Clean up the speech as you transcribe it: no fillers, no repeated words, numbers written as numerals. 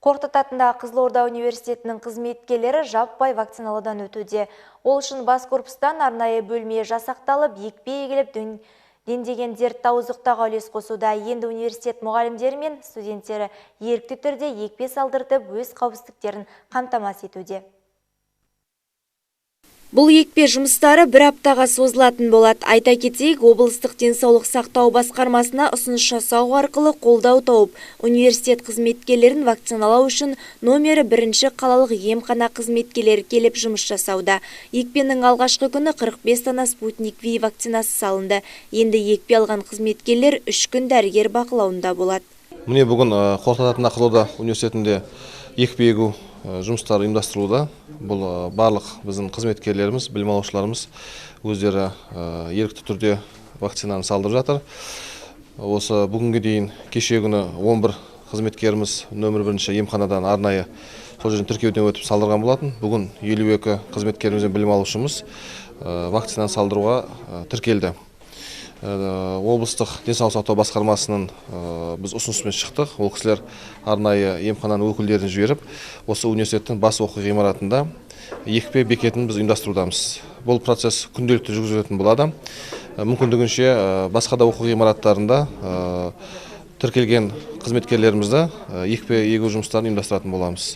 Қорқыт атындағы Қызылорда университетінің қызметкерлері жаппай вакциналаудан өтуде. Ол үшін бас корпустан арнайы бөлме жасақталып, екпе егіліп дендеген дертті ауыздықтауға үлес қосуда. Енді университет мұғалімдері мен студенттері ерікті түрде екпе салдыртып, өз қауіпсіздіктерін қамтамасыз етуде. Бұл екпе жұмыстары бір аптаға созылатын болады. Айта кетейік, облыстық денсаулық сақтау басқармасына ұсыныс жасау арқылы қолдау тауып, университет қызметкерлерін вакциналау үшін номері 1-ші қалалық емхана қызметкерлері келіп жұмыс жасауда. Екпенің алғашқы күні 45 дана Спутник V вакцинасы салынды. Енді екпе алған қызметкерлер 3 күн дәрігер бақылауында болады. Міне бүгін Қорқыт атындағы Қызылорда университетінде екпе егу жұмыстары ұйымдастырылуда. Бұл барлық біздің қызметкерлеріміз, білім алушыларымыз өздері ерікті түрде вакцинаны салдырып жатыр. Осы бүгінге дейін кеше күні 11 қызметкеріміз нөмір 1-ші емханадан арнайы сол жерден тіркеуден өтіп салдырған болатын. Бүгін 52 қызметкеріміз бен білім алушымыз вакцинаны салдыруға тіркелді. Облыстық денсаулық сақтау басқармасының біз ұсынысымен шықтық. Ол кісілер арнайы емхананың өкілдерін жіберіп, осы университеттің бас оқу ғимаратында екпе бекетін біз ұйымдастырудамыз. Бұл процесс күнделікті жүргізілетін болады. Мүмкіндігінше басқа да оқу ғимараттарында тіркелген қызметкерлерімізді екпе егу жұмыстарын ұйымдастыратын боламыз.